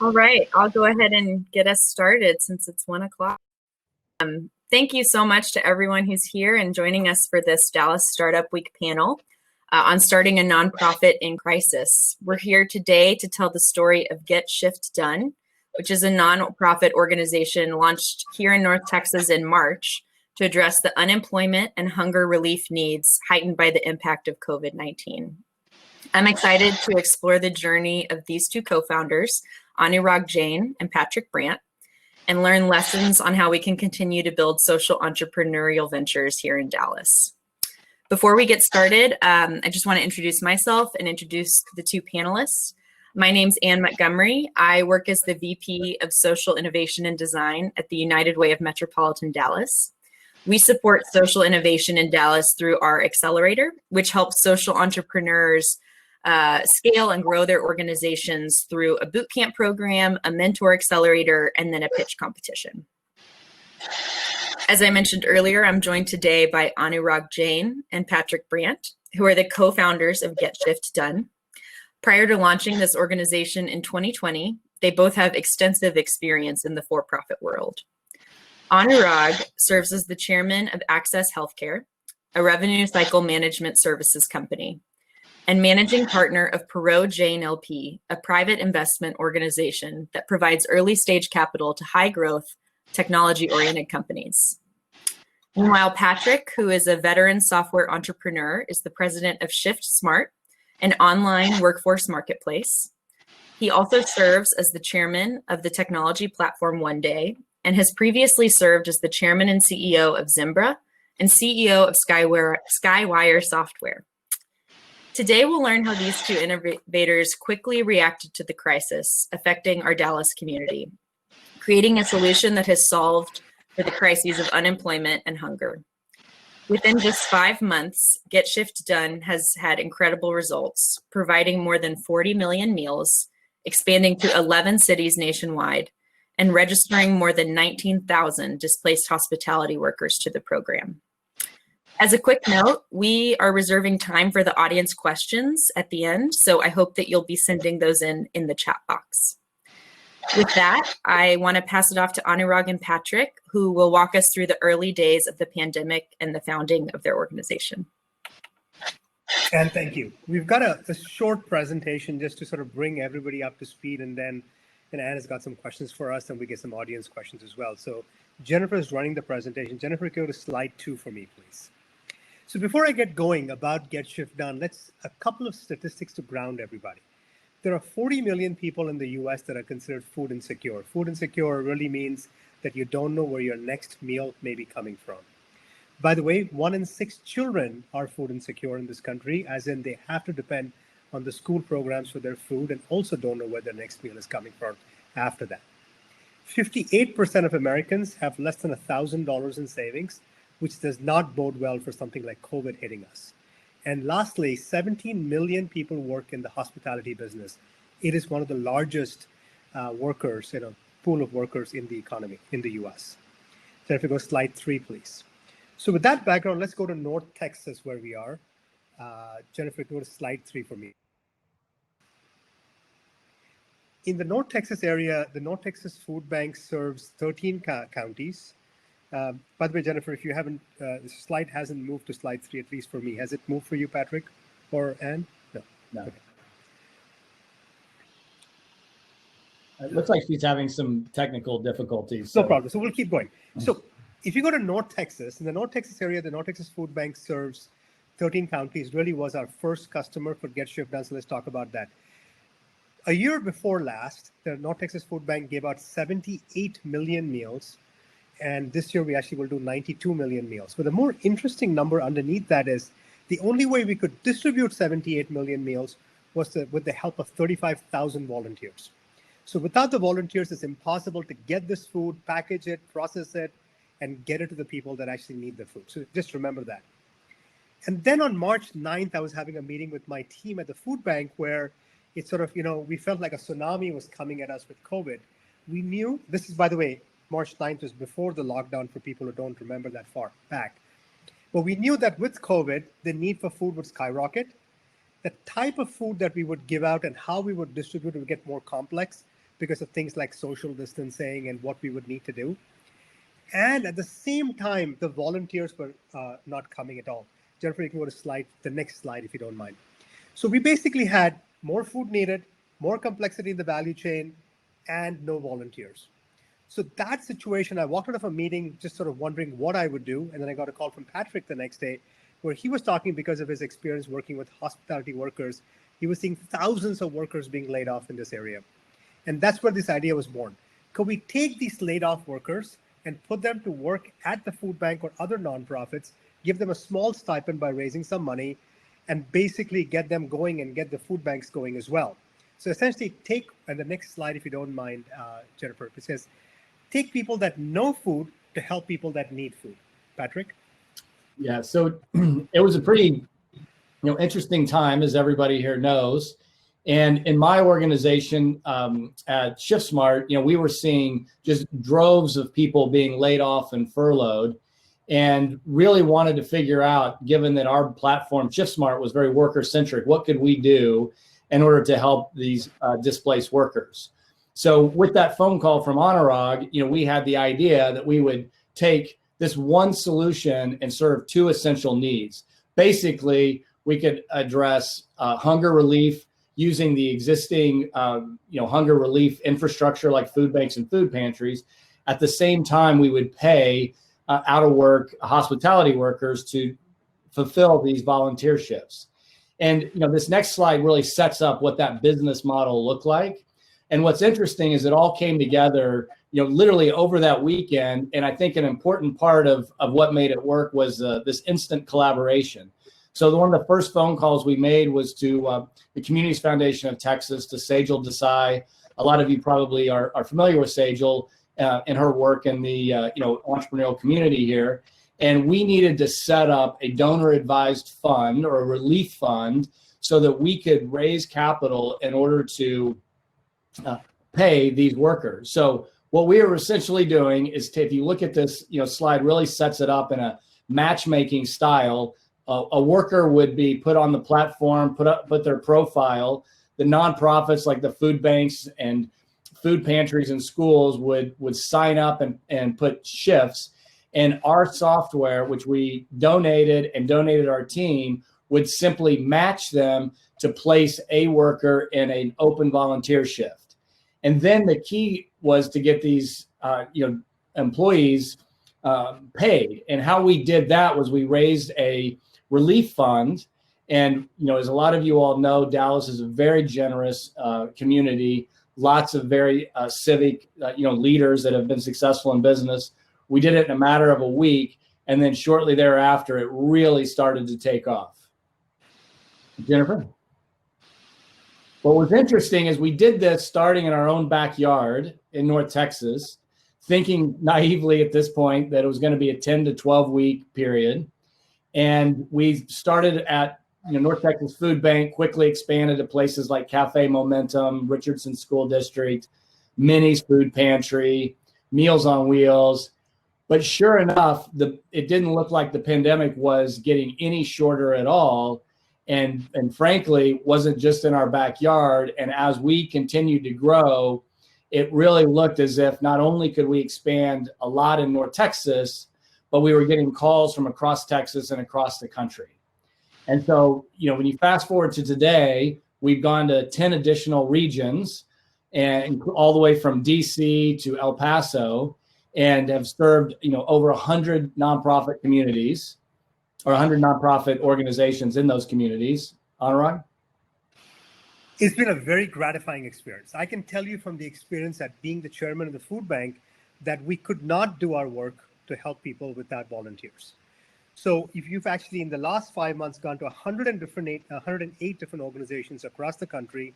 All right, I'll go ahead and get us started since it's 1 o'clock. Thank you so much to everyone who's here and joining us for this Dallas Startup Week panel on starting a nonprofit in crisis. We're here today to tell the story of Get Shift Done, which is a nonprofit organization launched here in North Texas in March to address the unemployment and hunger relief needs heightened by the impact of COVID-19. I'm excited to explore the journey of these two co-founders, Anurag Jain and Patrick Brandt, and learn lessons on how we can continue to build social entrepreneurial ventures here in Dallas. Before we get started, I just want to introduce myself and introduce the two panelists. My name's Ann Montgomery. I work as the VP of Social Innovation and Design at the United Way of Metropolitan Dallas. We support social innovation in Dallas through our accelerator, which helps social entrepreneurs scale and grow their organizations through a bootcamp program, a mentor accelerator, and then a pitch competition. As I mentioned earlier, I'm joined today by Anurag Jain and Patrick Brandt, who are the co-founders of Get Shift Done. Prior to launching this organization in 2020, they both have extensive experience in the for-profit world. Anurag serves as the chairman of Access Healthcare, a revenue cycle management services company, and managing partner of Perot Jain LP, a private investment organization that provides early stage capital to high growth, technology-oriented companies. Meanwhile, Patrick, who is a veteran software entrepreneur, is the president of Shift Smart, an online workforce marketplace. He also serves as the chairman of the technology platform One Day, and has previously served as the chairman and CEO of Zimbra and CEO of Skywire Software. Today, we'll learn how these two innovators quickly reacted to the crisis affecting our Dallas community, creating a solution that has solved for the crises of unemployment and hunger. Within just 5 months, Get Shift Done has had incredible results, providing more than 40 million meals, expanding to 11 cities nationwide, and registering more than 19,000 displaced hospitality workers to the program. As a quick note, we are reserving time for the audience questions at the end, so I hope that you'll be sending those in the chat box. With that, I want to pass it off to Anurag and Patrick, who will walk us through the early days of the pandemic and the founding of their organization. And thank you. We've got a short presentation just to sort of bring everybody up to speed, and then Ann has got some questions for us, and we get some audience questions as well. So Jennifer is running the presentation. Jennifer, go to slide 2 for me, please. So before I get going about Get Shift Done, a couple of statistics to ground everybody. There are 40 million people in the US that are considered food insecure. Food insecure really means that you don't know where your next meal may be coming from. By the way, 1 in 6 children are food insecure in this country, as in they have to depend on the school programs for their food and also don't know where their next meal is coming from after that. 58% of Americans have less than $1,000 in savings, which does not bode well for something like COVID hitting us. And lastly, 17 million people work in the hospitality business. It is one of the largest workers, pool of workers in the economy in the US. So if you go slide 3, please. So with that background, let's go to North Texas where we are. Jennifer, go to slide 3 for me. In the North Texas area, the North Texas Food Bank serves 13 counties. By the way, Jennifer, if you haven't, the slide hasn't moved to slide 3, at least for me. Has it moved for you, Patrick or Ann? No. Okay. It looks like she's having some technical difficulties. No problem. So we'll keep going. So if you go to North Texas, in the North Texas area, the North Texas Food Bank serves 13 counties, really was our first customer for Get Shift Done. So let's talk about that. A year before last, the North Texas Food Bank gave out 78 million meals. And this year we actually will do 92 million meals. But the more interesting number underneath that is the only way we could distribute 78 million meals was with the help of 35,000 volunteers. So without the volunteers, it's impossible to get this food, package it, process it, and get it to the people that actually need the food. So just remember that. And then on March 9th, I was having a meeting with my team at the food bank where it sort of, we felt like a tsunami was coming at us with COVID. We knew, this is, by the way, March 9th was before the lockdown for people who don't remember that far back. But we knew that with COVID, the need for food would skyrocket. The type of food that we would give out and how we would distribute would get more complex because of things like social distancing and what we would need to do. And at the same time, the volunteers were not coming at all. Jennifer, you can go to the next slide, if you don't mind. So we basically had more food needed, more complexity in the value chain, and no volunteers. So that situation, I walked out of a meeting just sort of wondering what I would do. And then I got a call from Patrick the next day where he was talking because of his experience working with hospitality workers. He was seeing thousands of workers being laid off in this area. And that's where this idea was born. Could we take these laid off workers and put them to work at the food bank or other nonprofits, give them a small stipend by raising some money, and basically get them going and get the food banks going as well? So essentially and the next slide, if you don't mind, Jennifer, it says, take people that know food to help people that need food. Patrick? Yeah, so it was a pretty interesting time, as everybody here knows. And in my organization at ShiftSmart, we were seeing just droves of people being laid off and furloughed, and really wanted to figure out, given that our platform, ShiftSmart, was very worker-centric, what could we do in order to help these displaced workers? So with that phone call from Anurag, we had the idea that we would take this one solution and serve two essential needs. Basically, we could address hunger relief using the existing hunger relief infrastructure like food banks and food pantries. At the same time, we would pay out of work hospitality workers to fulfill these volunteer shifts. And this next slide really sets up what that business model looked like. And what's interesting is it all came together, literally over that weekend. And I think an important part of what made it work was this instant collaboration. So one of the first phone calls we made was to the Communities Foundation of Texas, to Sejal Desai. A lot of you probably are familiar with Sejal and her work in the entrepreneurial community here. And we needed to set up a donor-advised fund or a relief fund so that we could raise capital in order to pay these workers. So what we are essentially doing is, if you look at this, slide really sets it up in a matchmaking style. A worker would be put on the platform, put their profile. The nonprofits like the food banks and food pantries and schools would sign up and put shifts. And our software, which we donated our team, would simply match them to place a worker in an open volunteer shift. And then the key was to get these employees paid. And how we did that was we raised a relief fund. And as a lot of you all know, Dallas is a very generous community. Lots of very civic leaders that have been successful in business. We did it in a matter of a week, and then shortly thereafter, it really started to take off. Jennifer? What was interesting is we did this starting in our own backyard in North Texas, thinking naively at this point that it was going to be a 10 to 12 week period. And we started at North Texas Food Bank, quickly expanded to places like Cafe Momentum, Richardson School District, Minnie's Food Pantry, Meals on Wheels. But sure enough, it didn't look like the pandemic was getting any shorter at all. And frankly, wasn't just in our backyard. And as we continued to grow, it really looked as if not only could we expand a lot in North Texas, but we were getting calls from across Texas and across the country. And so, when you fast forward to today, we've gone to 10 additional regions, and all the way from DC to El Paso, and have served, over 100 nonprofit communities, or 100 nonprofit organizations in those communities. Anurag? It's been a very gratifying experience. I can tell you from the experience at being the chairman of the food bank that we could not do our work to help people without volunteers. So if you've actually in the last 5 months gone to 108 different organizations across the country,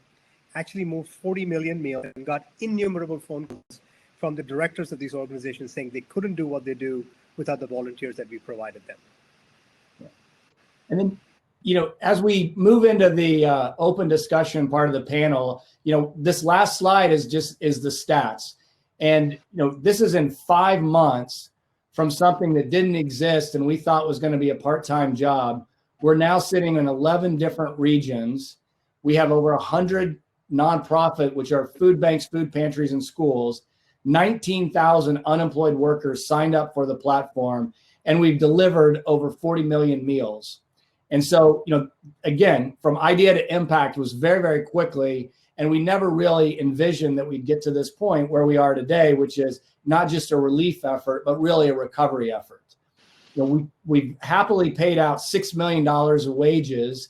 actually moved 40 million meals, and got innumerable phone calls from the directors of these organizations saying they couldn't do what they do without the volunteers that we provided them. And then, as we move into the open discussion part of the panel, this last slide is the stats. And, this is in 5 months from something that didn't exist and we thought was going to be a part-time job. We're now sitting in 11 different regions. We have over 100 nonprofit, which are food banks, food pantries, and schools. 19,000 unemployed workers signed up for the platform, and we've delivered over 40 million meals. And so, again, from idea to impact was very, very quickly. And we never really envisioned that we'd get to this point where we are today, which is not just a relief effort, but really a recovery effort. We've happily paid out $6 million of wages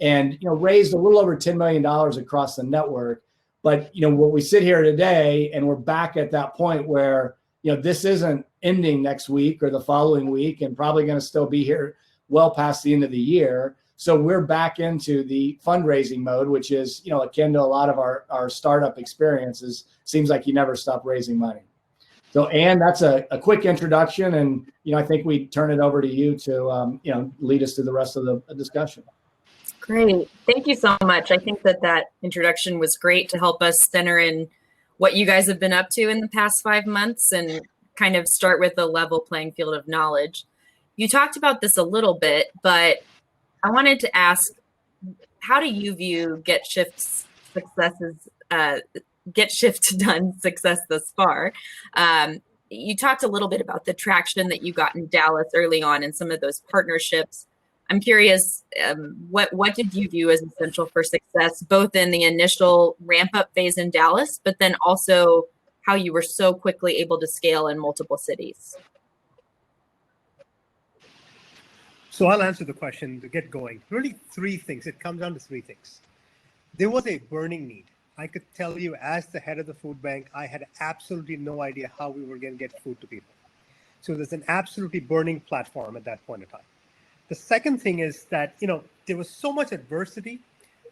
and, raised a little over $10 million across the network. But, when we sit here today and we're back at that point where, this isn't ending next week or the following week and probably going to still be here well past the end of the year. So we're back into the fundraising mode, which is, akin to a lot of our startup experiences. Seems like you never stop raising money. So, Ann, that's a quick introduction. And, I think we turn it over to you to, lead us through the rest of the discussion. Great. Thank you so much. I think that introduction was great to help us center in what you guys have been up to in the past 5 months and kind of start with a level playing field of knowledge. You talked about this a little bit, but I wanted to ask, how do you view Get Shift Done success thus far? You talked a little bit about the traction that you got in Dallas early on and some of those partnerships. I'm curious, what did you view as essential for success, both in the initial ramp-up phase in Dallas, but then also how you were so quickly able to scale in multiple cities? So I'll answer the question to get going. Really, three things. It comes down to three things. There was a burning need. I could tell you, as the head of the food bank, I had absolutely no idea how we were going to get food to people. So there's an absolutely burning platform at that point in time. The second thing is that, there was so much adversity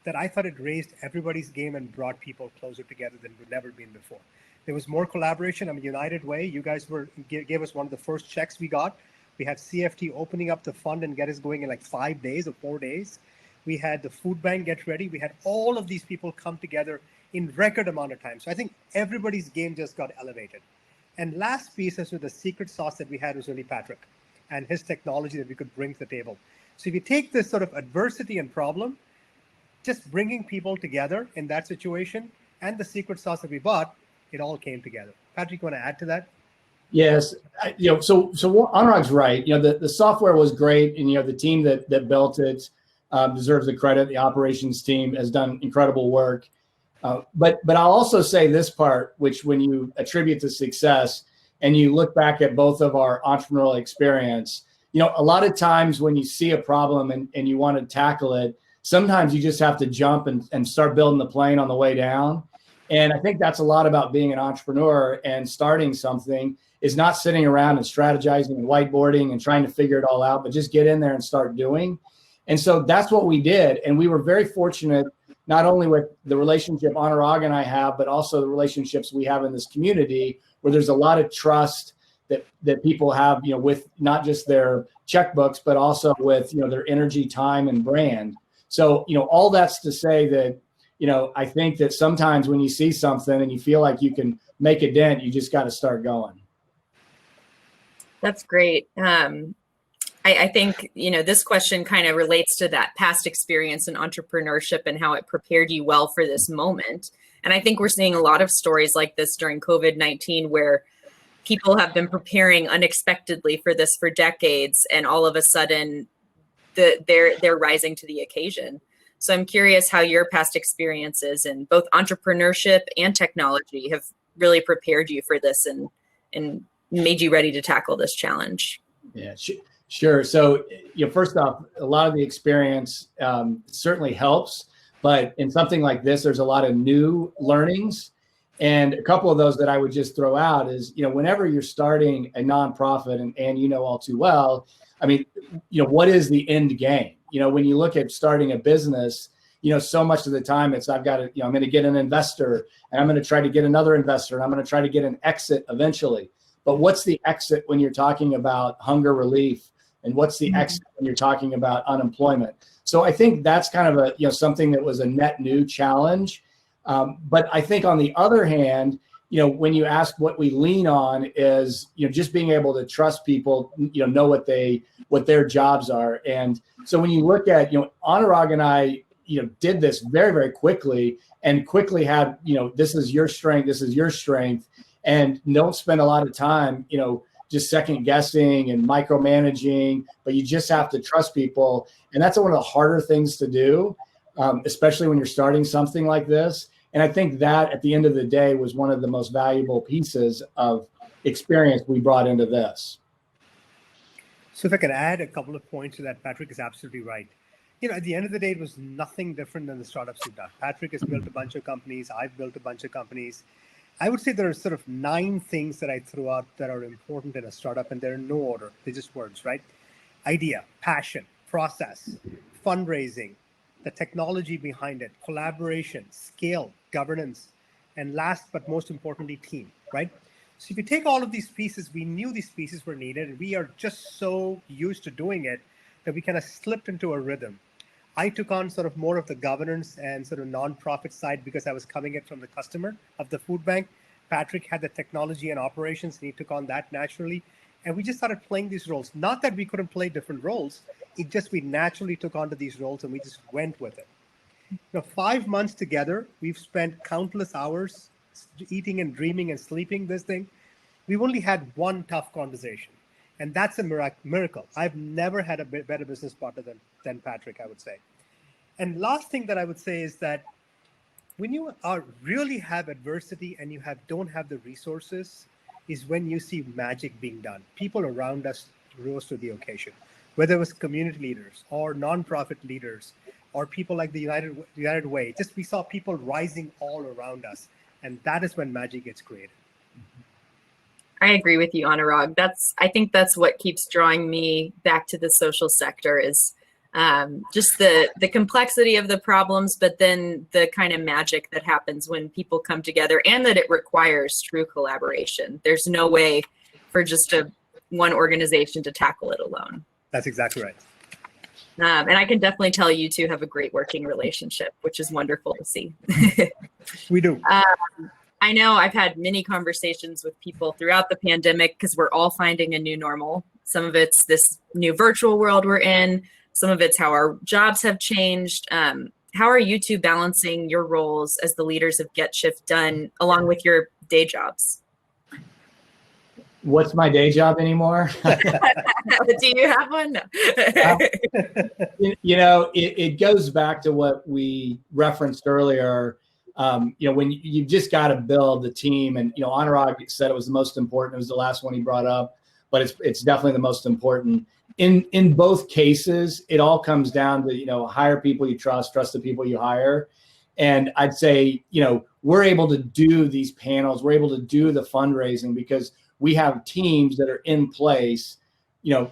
that I thought it raised everybody's game and brought people closer together than we've never been before. There was more collaboration. United Way. You guys gave us one of the first checks we got. We had CFT opening up the fund and get us going in like 5 days or 4 days. We had the food bank get ready. We had all of these people come together in record amount of time. So I think everybody's game just got elevated. And last piece is with the secret sauce that we had was really Patrick and his technology that we could bring to the table. So if you take this sort of adversity and problem, just bringing people together in that situation and the secret sauce that we bought, it all came together. Patrick, you want to add to that? Yes, so Anurag's right. The software was great, and the team that built it deserves the credit. The operations team has done incredible work. But I'll also say this part, which when you attribute to success and you look back at both of our entrepreneurial experience, a lot of times when you see a problem and you want to tackle it, sometimes you just have to jump and start building the plane on the way down. And I think that's a lot about being an entrepreneur and starting something is not sitting around and strategizing and whiteboarding and trying to figure it all out, but just get in there and start doing. And so that's what we did. And we were very fortunate, not only with the relationship Anurag and I have, but also the relationships we have in this community where there's a lot of trust that people have, with not just their checkbooks, but also with, their energy, time, and brand. So, all that's to say that, I think that sometimes when you see something and you feel like you can make a dent, you just got to start going. That's great. I think, this question kind of relates to that past experience in entrepreneurship and how it prepared you well for this moment. And I think we're seeing a lot of stories like this during COVID-19 where people have been preparing unexpectedly for this for decades, and all of a sudden they're rising to the occasion. So I'm curious how your past experiences in both entrepreneurship and technology have really prepared you for this and made you ready to tackle this challenge. Yeah, sure. So, first off, a lot of the experience certainly helps, but in something like this, there's a lot of new learnings. And a couple of those that I would just throw out is, whenever you're starting a nonprofit, and all too well, what is the end game? When you look at starting a business, so much of the time it's, I'm going to get an investor and I'm going to try to get another investor and I'm going to try to get an exit eventually. But what's the exit when you're talking about hunger relief? And what's the exit when you're talking about unemployment? So I think that's kind of something that was a net new challenge. But I think on the other hand, when you ask what we lean on is, just being able to trust people, know what their jobs are. And so when you look at, Anurag and I, did this very, very quickly and quickly had, this is your strength, this is your strength, and don't spend a lot of time, just second guessing and micromanaging, but you just have to trust people. And that's one of the harder things to do, especially when you're starting something like this. And I think that at the end of the day was one of the most valuable pieces of experience we brought into this. So if I could add a couple of points to that, Patrick is absolutely right. At the end of the day, it was nothing different than the startups we've done. Patrick has built a bunch of companies. I've built a bunch of companies. I would say there are sort of 9 things that I threw out that are important in a startup, and they're in no order. They're just words, right? Idea, passion, process, fundraising, the technology behind it, collaboration, scale, governance, and last but most importantly, team, right? So if you take all of these pieces, we knew these pieces were needed, and we are just so used to doing it that we kind of slipped into a rhythm. I took on sort of more of the governance and sort of nonprofit side because I was coming it from the customer of the food bank. Patrick had the technology and operations, and he took on that naturally. And we just started playing these roles. Not that we couldn't play different roles, it just we naturally took onto these roles and we just went with it. 5 months together, we've spent countless hours eating and dreaming and sleeping this thing. We've only had one tough conversation. And that's a miracle. I've never had a better business partner than Patrick, I would say. And last thing that I would say is that when you really have adversity and you don't have the resources, is when you see magic being done. People around us rose to the occasion, whether it was community leaders or nonprofit leaders or people like the United Way. Just we saw people rising all around us. And that is when magic gets created. I agree with you, Anurag. I think that's what keeps drawing me back to the social sector is just the complexity of the problems, but then the kind of magic that happens when people come together, and that it requires true collaboration. There's no way for just one organization to tackle it alone. That's exactly right. And I can definitely tell you two have a great working relationship, which is wonderful to see. We do. I know I've had many conversations with people throughout the pandemic because we're all finding a new normal. Some of it's this new virtual world we're in. Some of it's how our jobs have changed. How are you two balancing your roles as the leaders of Get Shift Done along with your day jobs? What's my day job anymore? Do you have one? No. It goes back to what we referenced earlier. When you just got to build the team, and Anurag said it was the most important. It was the last one he brought up, but it's definitely the most important. In both cases, it all comes down to hire people you trust the people you hire. And I'd say we're able to do these panels, we're able to do the fundraising because we have teams that are in place,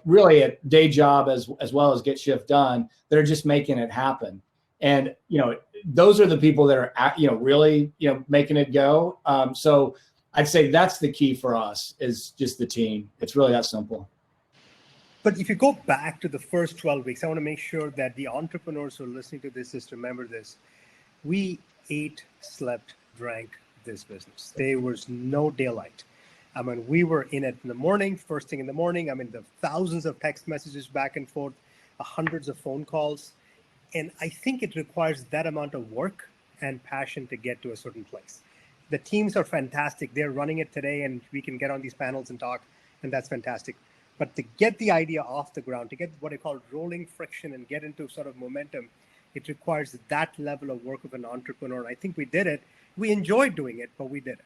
really a day job as well as Get Shift Done, that are just making it happen. And those are the people that are really making it go. So I'd say that's the key for us, is just the team. It's really that simple. But if you go back to the first 12 weeks, I want to make sure that the entrepreneurs who are listening to this just remember this. We ate, slept, drank this business. There was no daylight. I mean, we were in it in the morning, first thing in the morning. I mean, the thousands of text messages back and forth, hundreds of phone calls. And I think it requires that amount of work and passion to get to a certain place. The teams are fantastic. They're running it today, and we can get on these panels and talk, and that's fantastic. But to get the idea off the ground, to get what I call rolling friction and get into sort of momentum, it requires that level of work of an entrepreneur. And I think we did it. We enjoyed doing it, but we did it.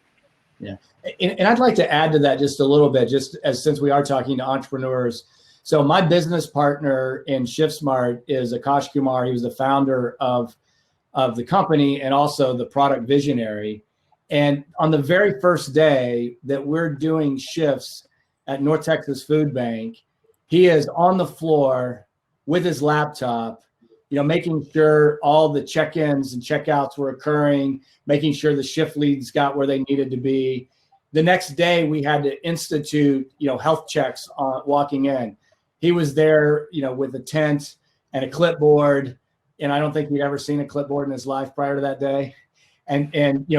Yeah. And I'd like to add to that just a little bit, since we are talking to entrepreneurs. So my business partner in ShiftSmart is Akash Kumar. He was the founder of the company and also the product visionary. And on the very first day that we're doing shifts at North Texas Food Bank, he is on the floor with his laptop, making sure all the check-ins and checkouts were occurring, making sure the shift leads got where they needed to be. The next day, we had to institute, health checks walking in. He was there, with a tent and a clipboard, and I don't think he'd ever seen a clipboard in his life prior to that day. And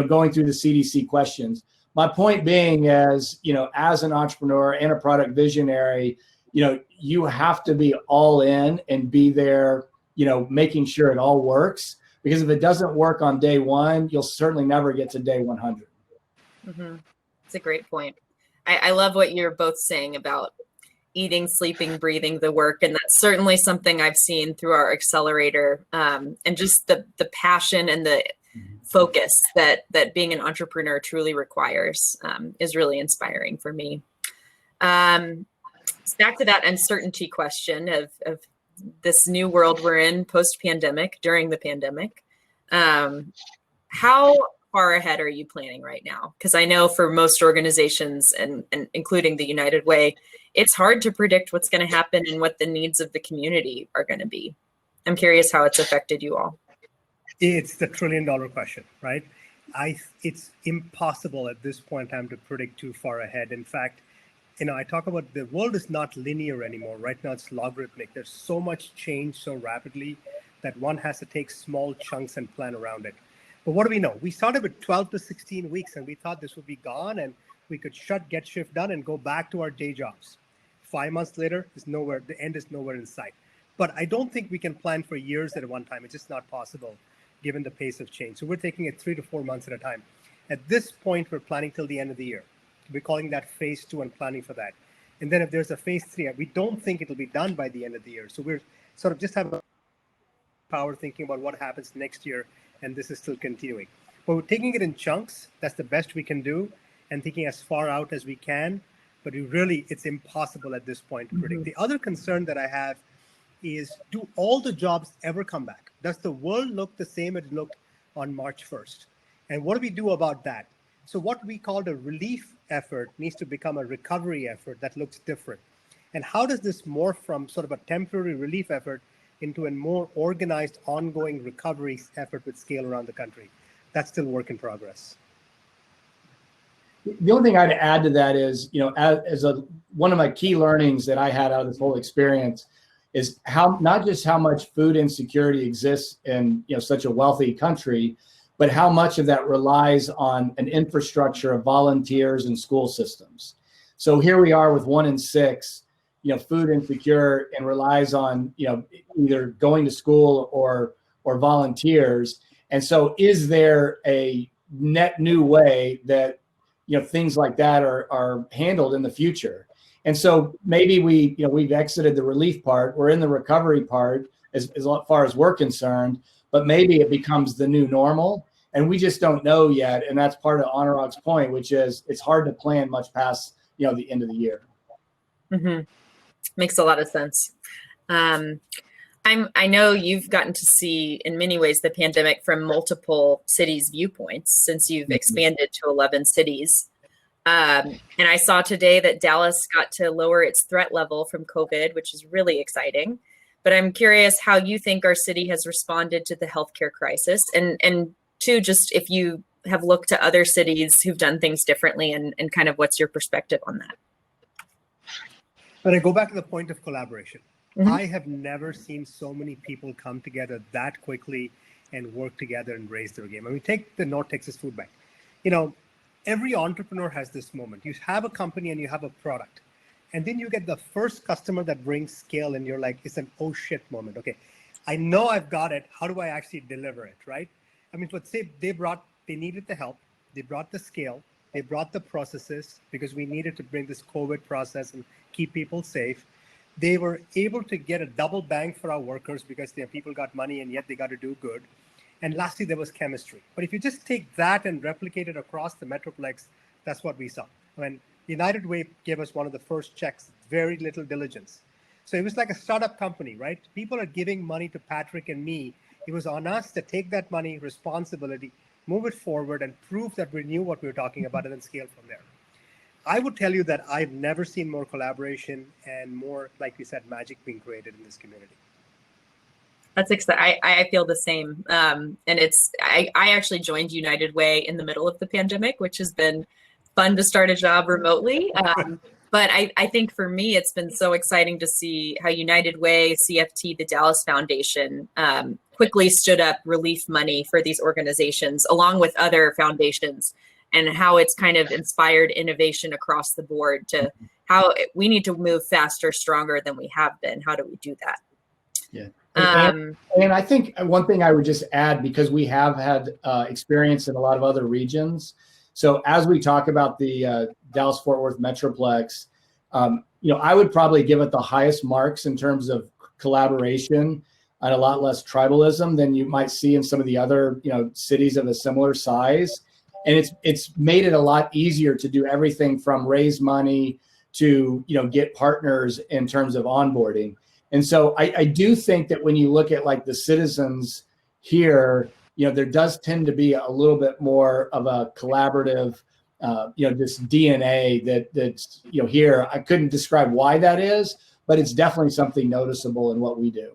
going through the CDC questions. My point being is, as an entrepreneur and a product visionary, you have to be all in and be there, making sure it all works. because if it doesn't work on day one, you'll certainly never get to day 100. It's a great point. I love what you're both saying about eating, sleeping, breathing the work. And that's certainly something I've seen through our accelerator, and just the passion and the focus that being an entrepreneur truly requires, is really inspiring for me. Back to that uncertainty question of this new world we're in post-pandemic, during the pandemic. How far ahead are you planning right now? Because I know for most organizations, and including the United Way, it's hard to predict what's going to happen and what the needs of the community are going to be. I'm curious how it's affected you all. It's the $1 trillion question, right? It's impossible at this point in time to predict too far ahead. In fact, I talk about the world is not linear anymore. Right now, it's logarithmic. There's so much change so rapidly that one has to take small chunks and plan around it. But what do we know? We started with 12 to 16 weeks, and we thought this would be gone, and we could get shift done and go back to our day jobs. 5 months later, the end is nowhere in sight. But I don't think we can plan for years at one time. It's just not possible, given the pace of change. So we're taking it 3 to 4 months at a time. At this point, we're planning till the end of the year. We're calling that phase 2 and planning for that. And then if there's a phase 3, we don't think it'll be done by the end of the year. So we're sort of just have a power thinking about what happens next year, and this is still continuing. But we're taking it in chunks. That's the best we can do, and thinking as far out as we can. But it's impossible at this point to predict. The other concern that I have is, do all the jobs ever come back? Does the world look the same as it looked on March 1st? And what do we do about that? So what we called a relief effort needs to become a recovery effort that looks different. And how does this morph from sort of a temporary relief effort into a more organized, ongoing recovery effort with scale around the country? That's still work in progress. The only thing I'd add to that is, one of my key learnings that I had out of this whole experience is not just how much food insecurity exists in such a wealthy country, but how much of that relies on an infrastructure of volunteers and school systems. So here we are with 1 in 6, food insecure, and relies on, either going to school or volunteers. And so is there a net new way that, things like that are handled in the future? And so maybe we've exited the relief part, we're in the recovery part as far as we're concerned, but maybe it becomes the new normal. And we just don't know yet. And that's part of Anurag's point, which is it's hard to plan much past, the end of the year. Makes a lot of sense. I know you've gotten to see in many ways the pandemic from multiple cities' viewpoints since you've expanded to 11 cities. And I saw today that Dallas got to lower its threat level from COVID, which is really exciting. But I'm curious how you think our city has responded to the healthcare crisis, and two, just if you have looked to other cities who've done things differently, and kind of what's your perspective on that? But I go back to the point of collaboration. I have never seen so many people come together that quickly and work together and raise their game. I mean, take the North Texas Food Bank. Every entrepreneur has this moment. You have a company and you have a product, and then you get the first customer that brings scale, and you're like, it's an oh shit moment. Okay, I know I've got it. How do I actually deliver it, right? I mean, let's say they needed the help, they brought the scale, they brought the processes, because we needed to bring this COVID process and keep people safe. They were able to get a double bang for our workers because their people got money and yet they got to do good. And lastly, there was chemistry. But if you just take that and replicate it across the Metroplex, that's what we saw. When United Way gave us one of the first checks, very little diligence. So it was like a startup company, right? People are giving money to Patrick and me. It was on us to take that money, responsibility, move it forward, and prove that we knew what we were talking about, and then scale from there. I would tell you that I've never seen more collaboration and more, like we said, magic being created in this community. That's exciting. I feel the same. And I actually joined United Way in the middle of the pandemic, which has been fun to start a job remotely. But I think for me, it's been so exciting to see how United Way, CFT, the Dallas Foundation quickly stood up relief money for these organizations, along with other foundations, and how it's kind of inspired innovation across the board to how we need to move faster, stronger than we have been. How do we do that? Yeah. And I think one thing I would just add, because we have had experience in a lot of other regions. So as we talk about the Dallas-Fort Worth Metroplex, I would probably give it the highest marks in terms of collaboration and a lot less tribalism than you might see in some of the other, cities of a similar size. And it's made it a lot easier to do everything from raise money to, get partners in terms of onboarding. And so I do think that when you look at like the citizens here, there does tend to be a little bit more of a collaborative, this DNA that's, here. I couldn't describe why that is, but it's definitely something noticeable in what we do.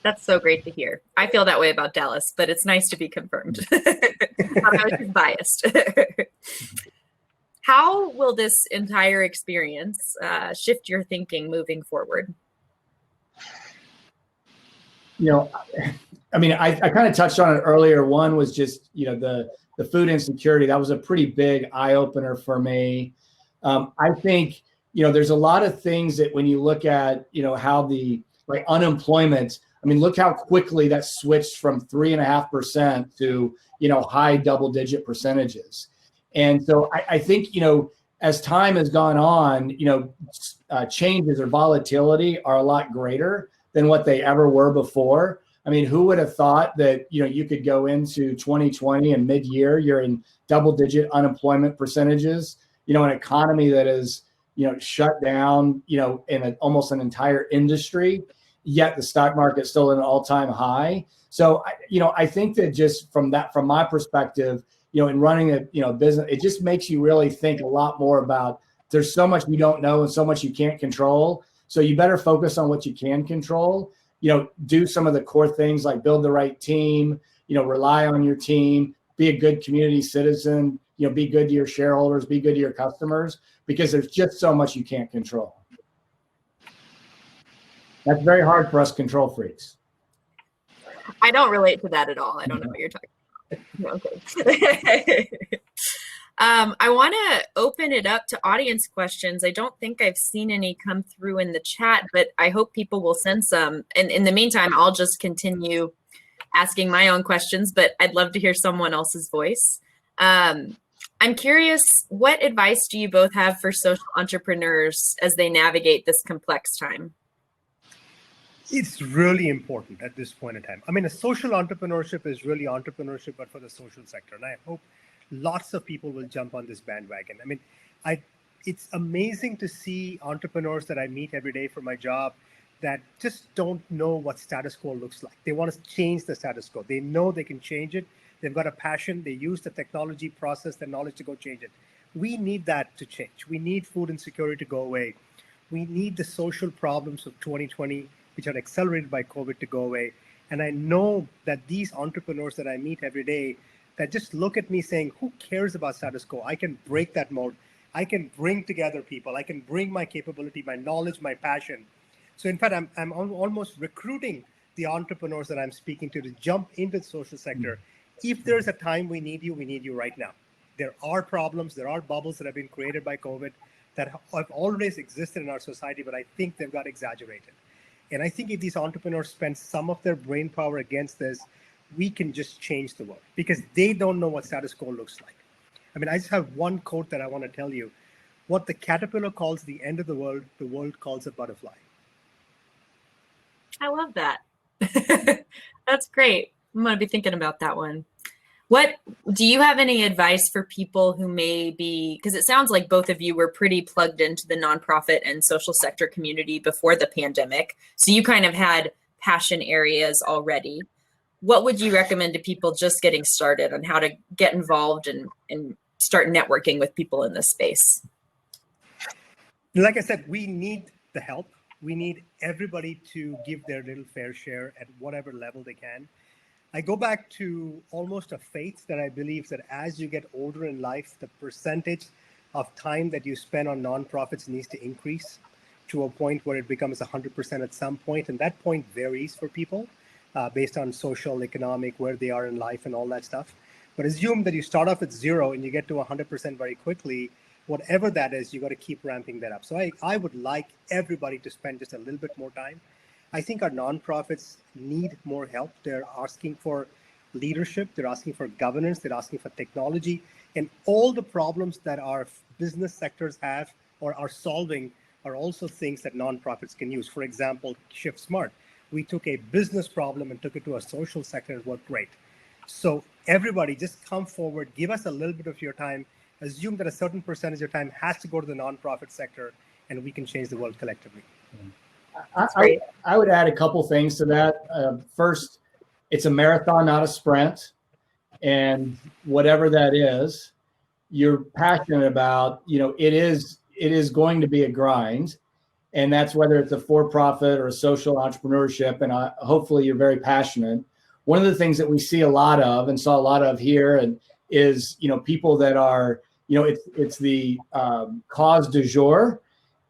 That's so great to hear. I feel that way about Dallas, but it's nice to be confirmed. I was just biased. How will this entire experience shift your thinking moving forward? I kind of touched on it earlier. One was just, the food insecurity. That was a pretty big eye opener for me. I think, there's a lot of things that when you look at, how the unemployment, look how quickly that switched from 3.5% to, high double-digit percentages. And so I think, as time has gone on, changes or volatility are a lot greater than what they ever were before. Who would have thought that, you could go into 2020 and mid-year, you're in double-digit unemployment percentages, an economy that is, shut down, in almost an entire industry, yet the stock market is still at an all-time high. So, I think that just from my perspective, in running a business, it just makes you really think a lot more about there's so much you don't know and so much you can't control. So you better focus on what you can control, do some of the core things like build the right team, rely on your team, be a good community citizen, be good to your shareholders, be good to your customers, because there's just so much you can't control. That's very hard for us control freaks. I don't relate to that at all. I don't know what you're talking about. Okay. I want to open it up to audience questions. I don't think I've seen any come through in the chat, but I hope people will send some. And in the meantime, I'll just continue asking my own questions, but I'd love to hear someone else's voice. I'm curious, what advice do you both have for social entrepreneurs as they navigate this complex time? It's really important at this point in time. A social entrepreneurship is really entrepreneurship, but for the social sector. And I hope lots of people will jump on this bandwagon. It's amazing to see entrepreneurs that I meet every day for my job that just don't know what status quo looks like. They want to change the status quo. They know they can change it. They've got a passion. They use the technology, process, the knowledge to go change it. We need that to change. We need food insecurity to go away. We need the social problems of 2020, which are accelerated by COVID, to go away. And I know that these entrepreneurs that I meet every day that just look at me saying, who cares about status quo? I can break that mode. I can bring together people. I can bring my capability, my knowledge, my passion. So in fact, I'm almost recruiting the entrepreneurs that I'm speaking to jump into the social sector. If there's a time we need you right now. There are problems, there are bubbles that have been created by COVID that have always existed in our society, but I think they've got exaggerated. And I think if these entrepreneurs spend some of their brain power against this, we can just change the world, because they don't know what status quo looks like. I just have one quote that I want to tell you. What the caterpillar calls the end of the world calls a butterfly. I love that. That's great. I'm going to be thinking about that one. What do you have any advice for people who may be, because it sounds like both of you were pretty plugged into the nonprofit and social sector community before the pandemic. So you kind of had passion areas already. What would you recommend to people just getting started on how to get involved and start networking with people in this space? Like I said, we need the help. We need everybody to give their little fair share at whatever level they can. I go back to almost a faith that I believe that as you get older in life, the percentage of time that you spend on nonprofits needs to increase to a point where it becomes 100% at some point. And that point varies for people based on social, economic, where they are in life and all that stuff. But assume that you start off at 0 and you get to 100% very quickly. Whatever that is, you got to keep ramping that up. So I would like everybody to spend just a little bit more time. I think our nonprofits need more help. They're asking for leadership, they're asking for governance, they're asking for technology, and all the problems that our business sectors have or are solving are also things that nonprofits can use. For example, Shift Smart. We took a business problem and took it to a social sector and it worked great. So everybody just come forward, give us a little bit of your time, assume that a certain percentage of time has to go to the nonprofit sector, and we can change the world collectively. I would add a couple things to that. First, it's a marathon, not a sprint. And whatever that is, you're passionate about, it is going to be a grind. And that's whether it's a for-profit or a social entrepreneurship. And hopefully you're very passionate. One of the things that we see a lot of and saw a lot of here and is, people that are, it's the cause du jour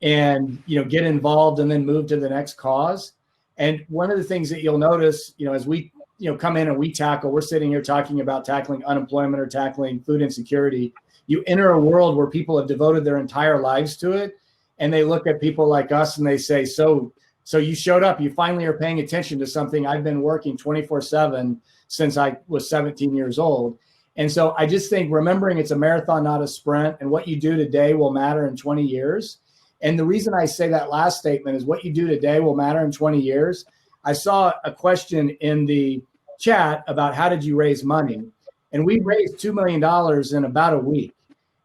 and, get involved and then move to the next cause. And one of the things that you'll notice, as we, come in and we're sitting here talking about tackling unemployment or tackling food insecurity. You enter a world where people have devoted their entire lives to it. And they look at people like us and they say, so you showed up, you finally are paying attention to something I've been working 24/7 since I was 17 years old. And so I just think remembering it's a marathon, not a sprint, and what you do today will matter in 20 years. And the reason I say that last statement is what you do today will matter in 20 years. I saw a question in the chat about how did you raise money? And we raised $2 million in about a week.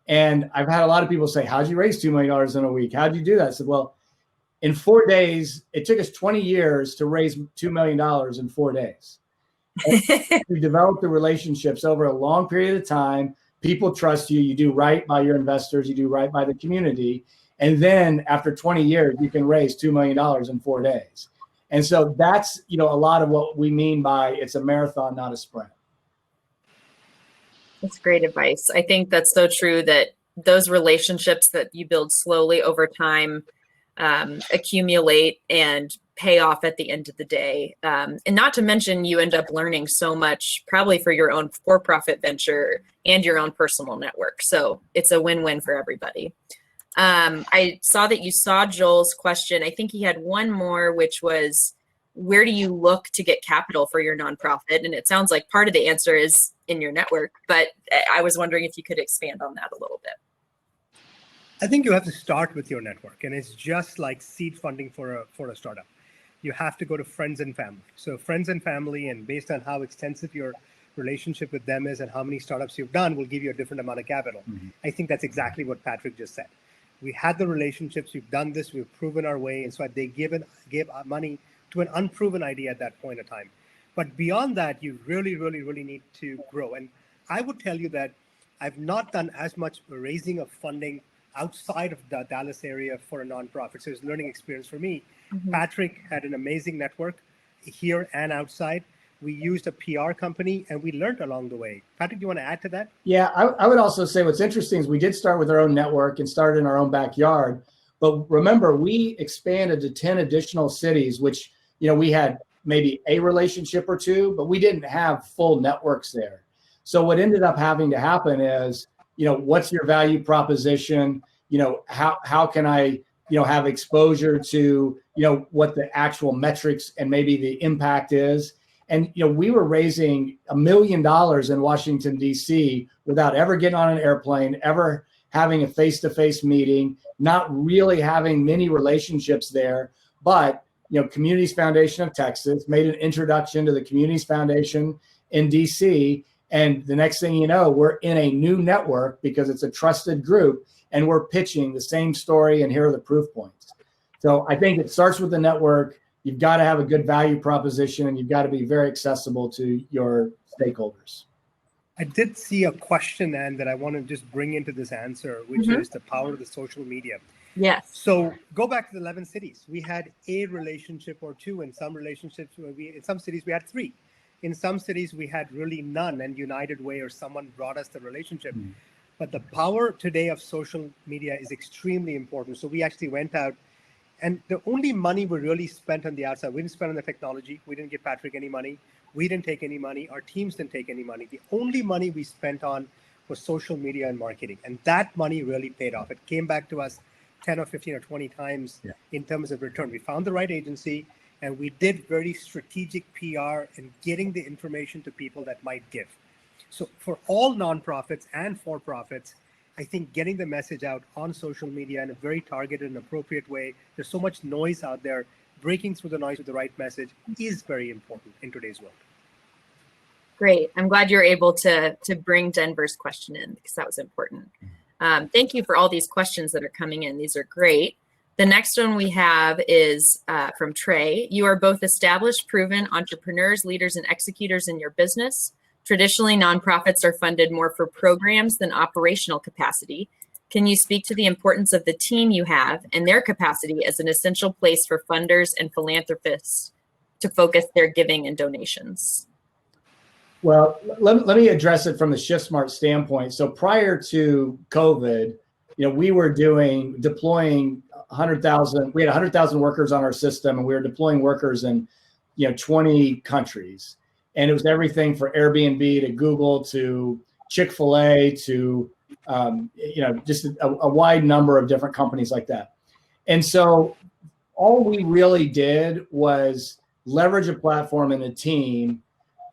And I've had a lot of people say, how'd you raise $2 million in a week? How'd you do that? I said, well, in 4 days, it took us 20 years to raise $2 million in 4 days. We developed the relationships over a long period of time. People trust you. You do right by your investors. You do right by the community. And then after 20 years, you can raise $2 million in 4 days. And so that's, a lot of what we mean by it's a marathon, not a sprint. That's great advice. I think that's so true that those relationships that you build slowly over time accumulate and pay off at the end of the day. And not to mention you end up learning so much probably for your own for-profit venture and your own personal network. So it's a win-win for everybody. I saw that you saw Joel's question. I think he had one more, which was, where do you look to get capital for your nonprofit? And it sounds like part of the answer is in your network, but I was wondering if you could expand on that a little bit. I think you have to start with your network, and it's just like seed funding for a startup. You have to go to friends and family. So friends and family, and based on how extensive your relationship with them is and how many startups you've done, will give you a different amount of capital. Mm-hmm. I think that's exactly what Patrick just said. We had the relationships, we've done this, we've proven our way, and so they gave money to an unproven idea at that point in time. But beyond that, you really, really, really need to grow. And I would tell you that I've not done as much raising of funding outside of the Dallas area for a nonprofit. So it's a learning experience for me. Mm-hmm. Patrick had an amazing network here and outside. We used a PR company and we learned along the way. Patrick, do you want to add to that? Yeah, I would also say what's interesting is we did start with our own network and started in our own backyard. But remember, we expanded to 10 additional cities, which, we had maybe a relationship or two, but we didn't have full networks there. So what ended up having to happen is, what's your value proposition? How can I, have exposure to, what the actual metrics and maybe the impact is. And, we were raising $1 million in Washington, D.C. without ever getting on an airplane, ever having a face-to-face meeting, not really having many relationships there. But, Communities Foundation of Texas made an introduction to the Communities Foundation in D.C. And the next thing you know, we're in a new network because it's a trusted group and we're pitching the same story. And here are the proof points. So I think it starts with the network. You've got to have a good value proposition and you've got to be very accessible to your stakeholders. I did see a question, Anne, that I want to just bring into this answer, which is the power of the social media. Yes. So go back to the 11 cities. We had a relationship or two. In some relationships, in some cities, we had 3. In some cities, we had really none, and United Way or someone brought us the relationship. Mm. But the power today of social media is extremely important. So we actually went out, and the only money we really spent on the outside, we didn't spend on the technology. We didn't give Patrick any money. We didn't take any money. Our teams didn't take any money. The only money we spent on was social media and marketing. And that money really paid off. It came back to us 10 or 15 or 20 times in terms of return. We found the right agency And we did very strategic PR and getting the information to people that might give. So for all nonprofits and for-profits, I think getting the message out on social media in a very targeted and appropriate way, there's so much noise out there, breaking through the noise with the right message is very important in today's world. Great. I'm glad you're able to bring Denver's question in because that was important. Thank you for all these questions that are coming in. These are great. The next one we have is from Trey. You are both established, proven entrepreneurs, leaders, and executors in your business. Traditionally, nonprofits are funded more for programs than operational capacity. Can you speak to the importance of the team you have and their capacity as an essential place for funders and philanthropists to focus their giving and donations? Well, let me address it from the ShiftSmart standpoint. So prior to COVID, we were deploying 100,000. We had 100,000 workers on our system, and we were deploying workers in 20 countries. And it was everything from Airbnb to Google to Chick-fil-A to just a wide number of different companies like that. And so all we really did was leverage a platform and a team.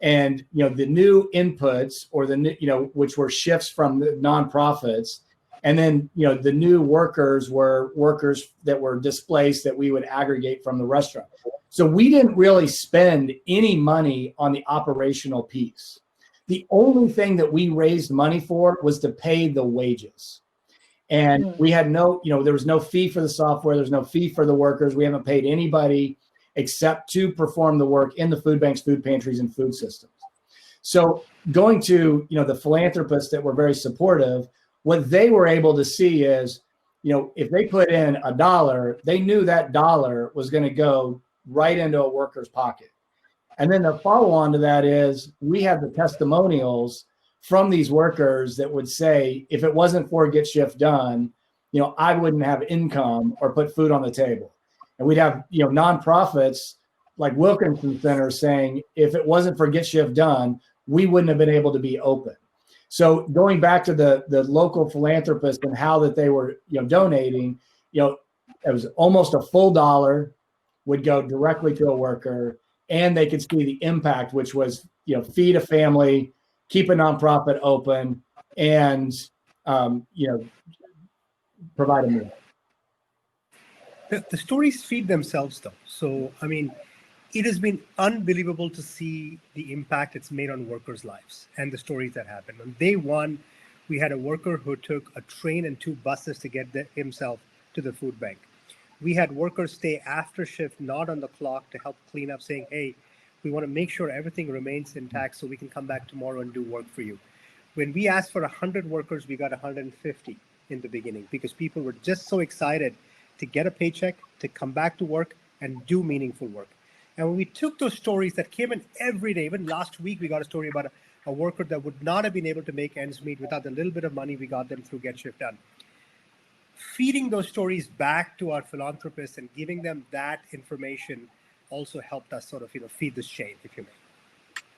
And the new inputs, or the new, which were shifts from the nonprofits, and then the new workers were workers that were displaced that we would aggregate from the restaurant. So we didn't really spend any money on the operational piece. The only thing that we raised money for was to pay the wages, and we had there was no fee for the software. There's no fee for the workers. We haven't paid anybody except to perform the work in the food banks, food pantries, and food systems. So going to, the philanthropists that were very supportive, what they were able to see is, if they put in $1, they knew that dollar was going to go right into a worker's pocket. And then the follow on to that is we have the testimonials from these workers that would say, if it wasn't for Get Shift Done, I wouldn't have income or put food on the table. And we'd have, nonprofits like Wilkinson Center saying, if it wasn't for Get Shift Done, we wouldn't have been able to be open. So going back to the local philanthropists and how that they were, donating, it was almost a full dollar would go directly to a worker, and they could see the impact, which was, feed a family, keep a nonprofit open, and, provide a meal. The stories feed themselves, though. So, it has been unbelievable to see the impact it's made on workers' lives and the stories that happened. On day one, we had a worker who took a train and 2 buses to get himself to the food bank. We had workers stay after shift, not on the clock, to help clean up, saying, hey, we want to make sure everything remains intact so we can come back tomorrow and do work for you. When we asked for 100 workers, we got 150 in the beginning because people were just so excited to get a paycheck, to come back to work and do meaningful work. And when we took those stories that came in every day, even last week, we got a story about a worker that would not have been able to make ends meet without the little bit of money we got them through Get Shift Done. Feeding those stories back to our philanthropists and giving them that information also helped us sort of, feed this chain, if you may.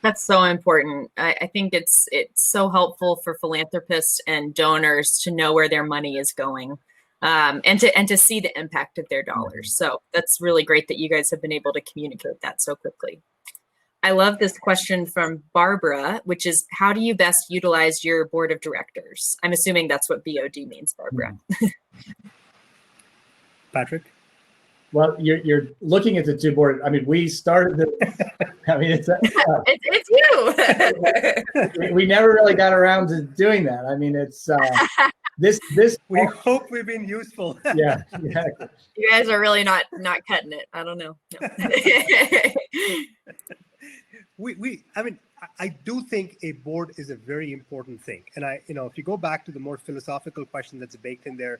That's so important. I think it's so helpful for philanthropists and donors to know where their money is going. And to see the impact of their dollars. So that's really great that you guys have been able to communicate that so quickly. I love this question from Barbara, which is, how do you best utilize your board of directors? I'm assuming that's what BOD means, Barbara. Patrick? Well, you're looking at the 2 board. We started it's you. we never really got around to doing that. It's this. We hope we've been useful. Yeah, exactly. You guys are really not cutting it. I don't know. No. I do think a board is a very important thing. And if you go back to the more philosophical question that's baked in there,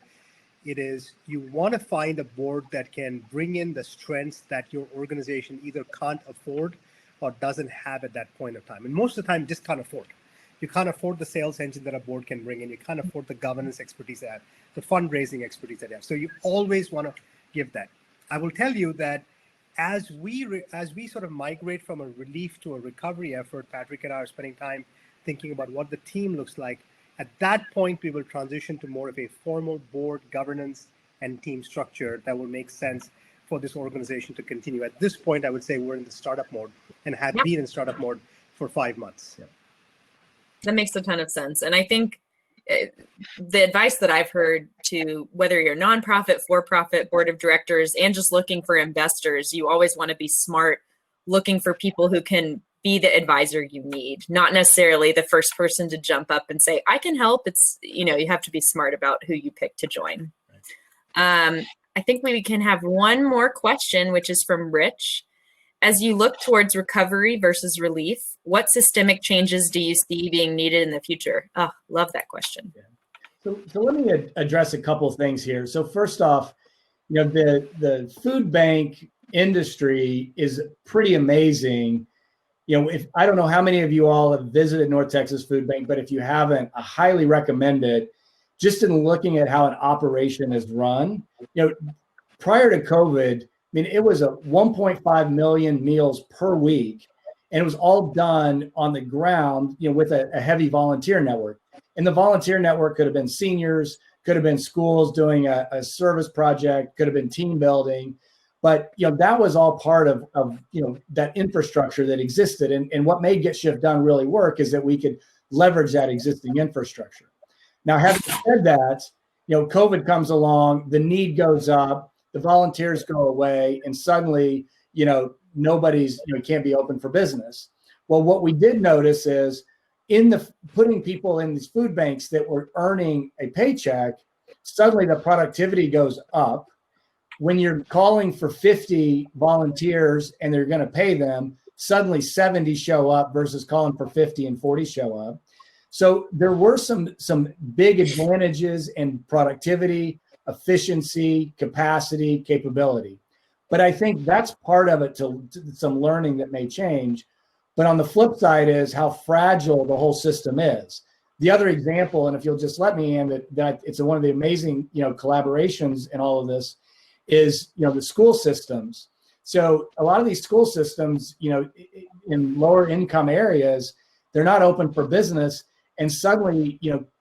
it is you want to find a board that can bring in the strengths that your organization either can't afford or doesn't have at that point of time. And most of the time, just can't afford. You can't afford the sales engine that a board can bring in. You can't afford the governance expertise they have, the fundraising expertise that they have. So you always want to give that. I will tell you that as we sort of migrate from a relief to a recovery effort, Patrick and I are spending time thinking about what the team looks like. At that point, we will transition to more of a formal board governance and team structure that will make sense for this organization to continue. At this point, I would say we're in the startup mode and have been in startup mode for 5 months. Yep. That makes a ton of sense. And I think the advice that I've heard to whether you're nonprofit, for-profit, board of directors, and just looking for investors, you always want to be smart, looking for people who can be the advisor you need, not necessarily the first person to jump up and say, I can help. It's, you have to be smart about who you pick to join. I think we can have one more question, which is from Rich. As you look towards recovery versus relief, what systemic changes do you see being needed in the future? Oh, love that question. So let me address a couple of things here. So first off, the food bank industry is pretty amazing. If I don't know how many of you all have visited North Texas Food Bank, but if you haven't, I highly recommend it. Just in looking at how an operation is run, prior to COVID, it was a 1.5 million meals per week, and it was all done on the ground, with a heavy volunteer network. And the volunteer network could have been seniors, could have been schools doing a service project, could have been team building. But that was all part of that infrastructure that existed. And what made Get Shift Done really work is that we could leverage that existing infrastructure. Now, having said that, COVID comes along, the need goes up, the volunteers go away, and suddenly, nobody's can't be open for business. Well, what we did notice is putting people in these food banks that were earning a paycheck, suddenly the productivity goes up. When you're calling for 50 volunteers and they're going to pay them, suddenly 70 show up versus calling for 50 and 40 show up. So there were some big advantages in productivity, efficiency, capacity, capability. But I think that's part of it to some learning that may change. But on the flip side is how fragile the whole system is. The other example, and if you'll just let me, and that it's one of the amazing collaborations in all of this, is the school systems. So a lot of these school systems, in lower income areas, they're not open for business, and suddenly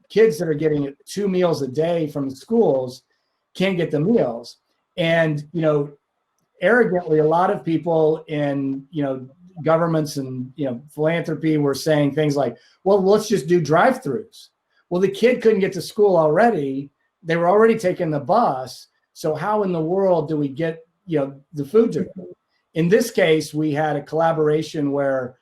kids that are getting 2 meals a day from the schools can't get the meals. And arrogantly, a lot of people in governments and philanthropy were saying things like, well, let's just do drive-throughs. Well, the kid couldn't get to school already. They were already taking the bus. So how in the world do we get, the food to them? In this case, we had a collaboration where,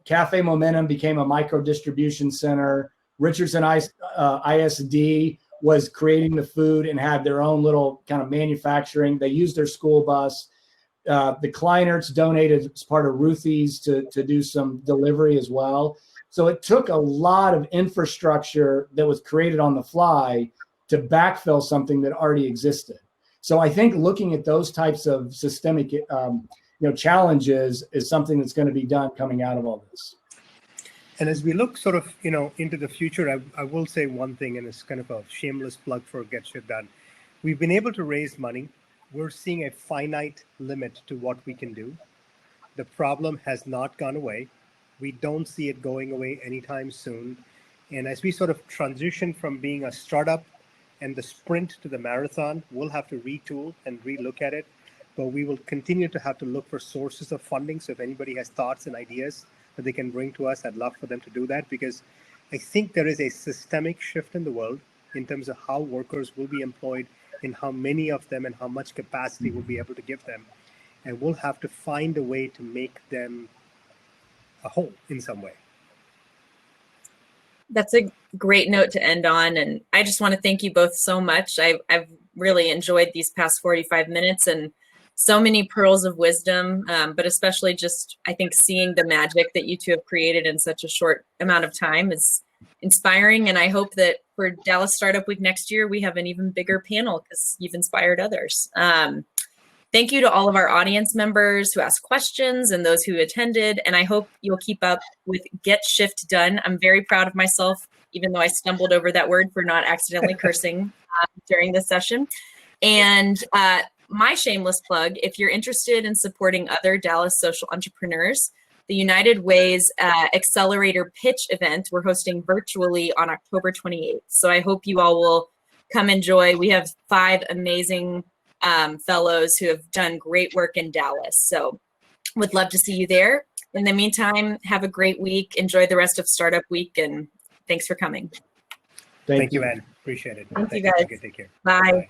Cafe Momentum became a micro distribution center. Richardson ISD was creating the food and had their own little kind of manufacturing. They used their school bus. The Kleinerts donated as part of Ruthie's to do some delivery as well. So it took a lot of infrastructure that was created on the fly to backfill something that already existed. So I think looking at those types of systemic challenges is something that's going to be done coming out of all this. And as we look sort of, into the future, I will say one thing, and it's kind of a shameless plug for Get Shit Done. We've been able to raise money. We're seeing a finite limit to what we can do. The problem has not gone away. We don't see it going away anytime soon. And as we sort of transition from being a startup and the sprint to the marathon, we'll have to retool and relook at it. But we will continue to have to look for sources of funding. So if anybody has thoughts and ideas that they can bring to us, I'd love for them to do that, because I think there is a systemic shift in the world in terms of how workers will be employed, in how many of them and how much capacity we'll be able to give them. And we'll have to find a way to make them a whole in some way. That's a great note to end on. And I just want to thank you both so much. I've really enjoyed these past 45 minutes and so many pearls of wisdom, but especially just, I think, seeing the magic that you two have created in such a short amount of time is inspiring. And I hope that for Dallas Startup Week next year, we have an even bigger panel because you've inspired others. Thank you to all of our audience members who asked questions and those who attended. And I hope you'll keep up with Get Shift Done. I'm very proud of myself, even though I stumbled over that word for not accidentally cursing during this session. And my shameless plug, if you're interested in supporting other Dallas social entrepreneurs, the United Ways Accelerator Pitch event we're hosting virtually on October 28th. So I hope you all will come enjoy. We have 5 amazing fellows who have done great work in Dallas. So would love to see you there. In the meantime, have a great week. Enjoy the rest of Startup Week, and thanks for coming. Thank you, Anne. Appreciate it. Thank you, guys. Take care. Bye. Bye.